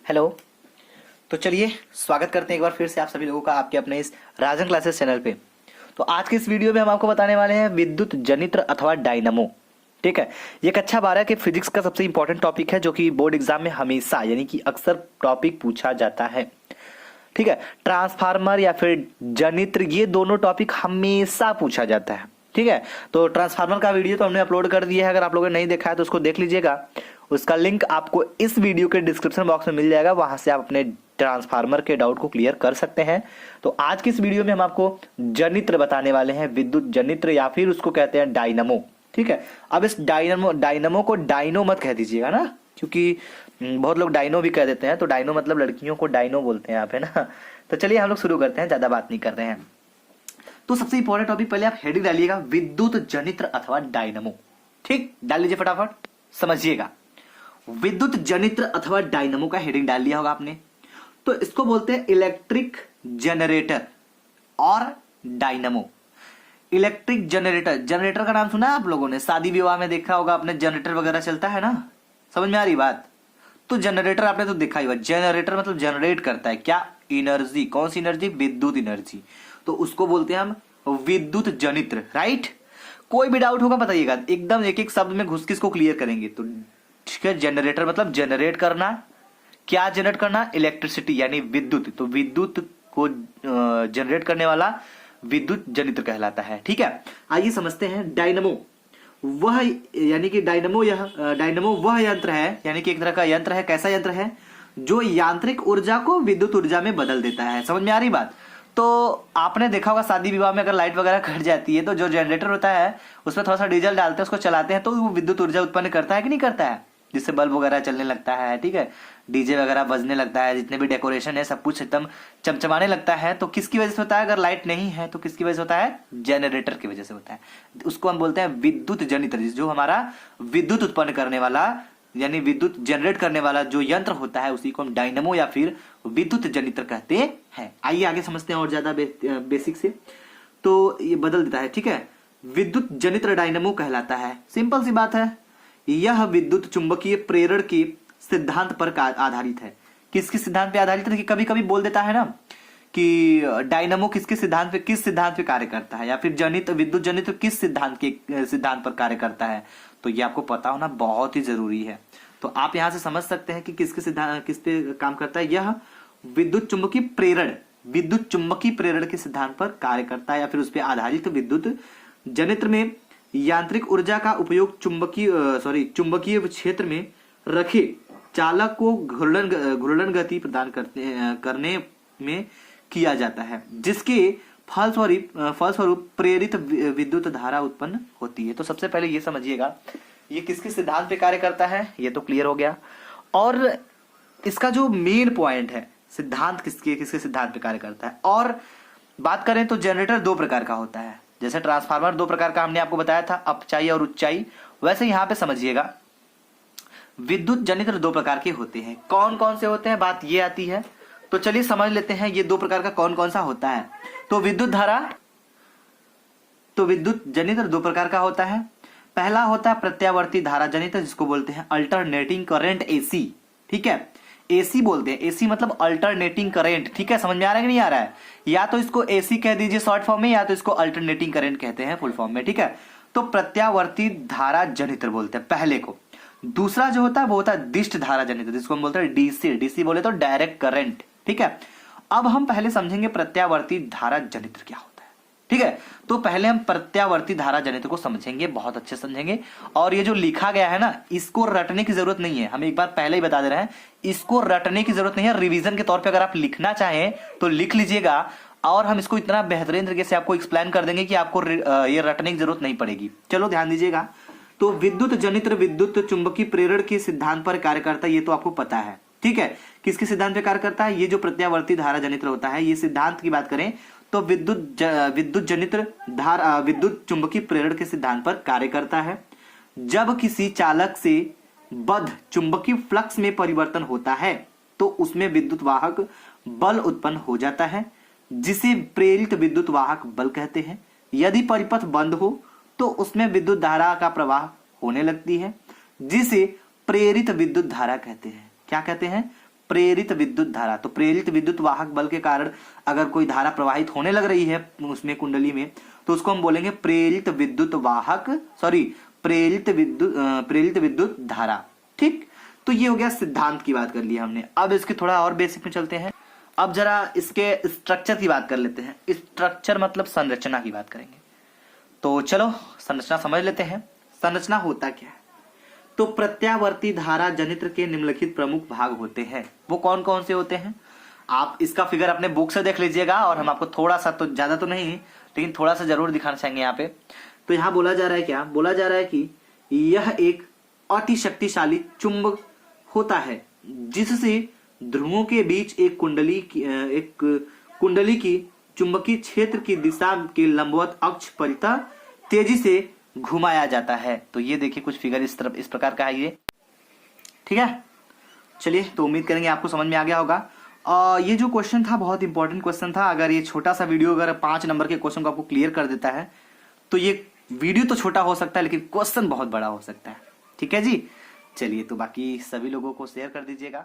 Hello. तो चलिए स्वागत करते हैं एक बार फिर से आप सभी लोगों का आपके अपने इस राजन क्लासेस चैनल पे। तो आज के इस वीडियो में हम आपको बताने वाले हैं विद्युत जनित्र अथवा डायनमो। ठीक है, ये कक्षा 12 के फिजिक्स का सबसे इंपॉर्टेंट टॉपिक है जो कि बोर्ड एग्जाम में हमेशा यानी कि अक्सर टॉपिक पूछा जाता है। ठीक है, ट्रांसफार्मर या फिर जनित्र ये दोनों टॉपिक हमेशा पूछा जाता है। ठीक है, तो ट्रांसफार्मर का वीडियो तो हमने अपलोड कर दिया है, अगर आप लोगों ने नहीं देखा है तो उसको देख लीजिएगा। उसका लिंक आपको इस वीडियो के डिस्क्रिप्शन बॉक्स में मिल जाएगा, वहां से आप अपने ट्रांसफार्मर के डाउट को क्लियर कर सकते हैं। तो आज की इस वीडियो में हम आपको जनित्र बताने वाले हैं, विद्युत जनित्र या फिर उसको कहते हैं डायनमो। ठीक है, अब इस डायनमो को डायनो मत कह दीजिएगा ना, क्योंकि बहुत लोग डायनो भी कह देते हैं। तो डायनो मतलब लड़कियों को डायनो बोलते हैं यहाँ पे ना। तो चलिए हम लोग शुरू करते हैं, ज्यादा बात नहीं कर रहे हैं। तो सबसे इंपॉर्टेंट टॉपिक पहले आप हेडिंग डालिएगा, विद्युत जनित्र अथवा डायनमो। ठीक, डाल लीजिए फटाफट, समझिएगा। विद्युत जनित्र अथवा डायनमो का हेडिंग डाल लिया होगा आपने। तो इसको बोलते हैं इलेक्ट्रिक जनरेटर और डायनमो। इलेक्ट्रिक जनरेटर, जनरेटर का नाम सुना है आप लोगों ने, शादी विवाह में देखा होगा आपने, जनरेटर वगैरह चलता है ना, समझ में आ रही बात। तो जनरेटर आपने तो देखा ही होगा, जनरेटर मतलब जनरेट करता है क्या, एनर्जी। कौन सी एनर्जी, विद्युत एनर्जी। तो उसको बोलते हैं हम विद्युत जनित्र। राइट, कोई भी डाउट होगा बताइएगा, एकदम एक एक शब्द में घुस के इसको क्लियर करेंगे। तो ठीक है, जनरेटर मतलब जनरेट करना, क्या जनरेट करना, इलेक्ट्रिसिटी यानी विद्युत। तो विद्युत को जनरेट करने वाला विद्युत जनित्र कहलाता है। ठीक है, आइए समझते हैं डायनमो। वह यानी कि डायनमो वह यंत्र है, यानी कि एक तरह का यंत्र है। कैसा यंत्र है, जो यांत्रिक ऊर्जा को विद्युत ऊर्जा में बदल देता है। समझ में आ रही बात। तो आपने देखा होगा शादी विवाह में अगर लाइट वगैरह कट जाती है तो जो जनरेटर होता है उसमें थोड़ा सा डीजल डालते हैं, उसको चलाते हैं तो वो विद्युत ऊर्जा उत्पन्न करता है कि नहीं करता है, जिससे बल्ब वगैरह चलने लगता है। ठीक है, डीजे वगैरह बजने लगता है, जितने भी डेकोरेशन है सब कुछ एकदम चमचमाने लगता है। तो किसकी वजह से होता है, अगर लाइट नहीं है तो किसकी वजह से होता है, जनरेटर की वजह से होता है। उसको हम बोलते हैं विद्युत जनित्र, जो हमारा विद्युत उत्पन्न करने वाला यानी विद्युत जनरेट करने वाला जो यंत्र होता है उसी को हम डायनमो या फिर विद्युत जनित्र कहते हैं। आइए आगे समझते हैं और ज्यादा बेसिक से। तो ये बदल देता है। ठीक है, विद्युत जनित्र डायनमो कहलाता है। सिंपल सी बात है, यह विद्युत चुंबकीय प्रेरण के सिद्धांत पर आधारित है। किसके सिद्धांत पे आधारित है, कि कभी कभी बोल देता है ना कि डायनमो किसके सिद्धांत पे, किस सिद्धांत पे कार्य करता है, या फिर जनित्र विद्युत जनित्र किस सिद्धांत पर कार्य करता है। तो ये आपको पता होना बहुत ही जरूरी है। तो आप यहां से समझ सकते हैं कि किस पे काम करता है। यह विद्युत चुंबकीय प्रेरण के सिद्धांत पर कार्य करता है या फिर उस पर आधारित विद्युत जनित्र में यांत्रिक ऊर्जा का उपयोग चुंबकीय क्षेत्र में रखे चालक को घूर्णन गति प्रदान करने में किया जाता है, जिसके फलस्वरूप प्रेरित विद्युत धारा उत्पन्न होती है। तो सबसे पहले ये समझिएगा ये किसके सिद्धांत पे कार्य करता है, ये तो क्लियर हो गया। और इसका जो मेन पॉइंट है, सिद्धांत किसके सिद्धांत पे कार्य करता है। और बात करें तो जनरेटर दो प्रकार का होता है, जैसे ट्रांसफार्मर दो प्रकार का हमने आपको बताया था, अपचाई और उच्चाई, वैसे यहां पे समझिएगा विद्युत जनित्र दो प्रकार के होते हैं। कौन कौन से होते हैं, बात ये आती है। तो चलिए समझ लेते हैं ये दो प्रकार का कौन कौन सा होता है। तो विद्युत जनित्र दो प्रकार का होता है। पहला होता है प्रत्यावर्ती धारा जनित्र, जिसको बोलते हैं अल्टरनेटिंग करंट, एसी। ठीक है, एसी बोलते हैं, एसी मतलब अल्टरनेटिंग करंट। ठीक है, समझ में आ रहा है कि नहीं आ रहा है, या तो इसको एसी कह दीजिए शॉर्ट फॉर्म में, या तो इसको अल्टरनेटिंग करंट कहते हैं फुल फॉर्म में। ठीक है, तो प्रत्यावर्ती धारा जनित्र बोलते हैं पहले को। दूसरा जो होता है वो होता है दिष्ट धारा जनित्र, जिसको हम बोलते हैं डीसी। डीसी बोले तो डायरेक्ट करंट। ठीक है, अब हम पहले समझेंगे प्रत्यावर्ती धारा जनित्र क्या होता है। ठीक है, तो पहले हम प्रत्यावर्ती धारा जनित्र को समझेंगे, बहुत अच्छे समझेंगे। और ये जो लिखा गया है ना, इसको रटने की जरूरत नहीं है, हम एक बार पहले ही बता दे रहे हैं, इसको रटने की जरूरत नहीं है। रिवीजन के तौर पे अगर आप लिखना चाहें तो लिख लीजिएगा, और हम इसको इतना बेहतरीन तरीके से आपको एक्सप्लेन कर देंगे कि आपको ये रटने की जरूरत नहीं पड़ेगी। चलो ध्यान दीजिएगा। तो विद्युत जनित्र विद्युत चुंबकीय प्रेरण के सिद्धांत पर कार्य करता है, ये तो आपको पता है। ठीक है, किसके सिद्धांत पे कार्य करता है, ये जो प्रत्यावर्ती धारा जनित्र होता है, ये सिद्धांत की बात करें तो विद्युत जनित्र विद्युत चुंबकीय प्रेरण के सिद्धांत पर कार्य करता है। जब किसी चालक से बद्ध चुंबकीय फ्लक्स में परिवर्तन होता है तो उसमें विद्युत वाहक बल उत्पन्न हो जाता है, जिसे प्रेरित विद्युत वाहक बल कहते हैं। यदि परिपथ बंद हो तो उसमें विद्युत धारा का प्रवाह होने लगती है, जिसे प्रेरित विद्युत धारा कहते हैं। क्या कहते हैं, प्रेरित विद्युत धारा। तो प्रेरित विद्युत वाहक बल के कारण अगर कोई धारा प्रवाहित होने लग रही है उसमें कुंडली में, तो उसको हम बोलेंगे प्रेरित विद्युत वाहक, सॉरी प्रेरित विद्युत धारा। ठीक, तो ये हो गया सिद्धांत की बात कर ली हमने। अब इसके थोड़ा और बेसिक में चलते हैं। अब जरा इसके स्ट्रक्चर की बात कर लेते हैं। स्ट्रक्चर मतलब संरचना की बात करेंगे। तो चलो संरचना समझ लेते हैं। संरचना होता क्या है? तो प्रत्यावर्ती धारा जनित्र के निम्नलिखित प्रमुख भाग होते हैं। वो कौन कौन से होते हैं? आप इसका फिगर अपने बुक से देख लीजिएगा, और हम आपको थोड़ा सा, तो ज्यादा तो नहीं लेकिन थोड़ा सा जरूर दिखाना चाहेंगे यहाँ पे। तो यहाँ बोला जा रहा है, क्या बोला जा रहा है कि यह एक अति शक्तिशाली चुंबक होता है जिससे ध्रुवों के बीच एक कुंडली की चुंबकीय क्षेत्र की दिशा के लंबवत अक्ष परितः तेजी से घुमाया जाता है। तो ये देखिए कुछ फिगर इस प्रकार का है ये। ठीक है, चलिए, तो उम्मीद करेंगे आपको समझ में आ गया होगा। और ये जो क्वेश्चन था बहुत इंपॉर्टेंट क्वेश्चन था। अगर ये छोटा सा वीडियो अगर 5 नंबर के क्वेश्चन को आपको क्लियर कर देता है तो ये वीडियो तो छोटा हो सकता है लेकिन क्वेश्चन बहुत बड़ा हो सकता है। ठीक है जी, चलिए, तो बाकी सभी लोगों को शेयर कर दीजिएगा।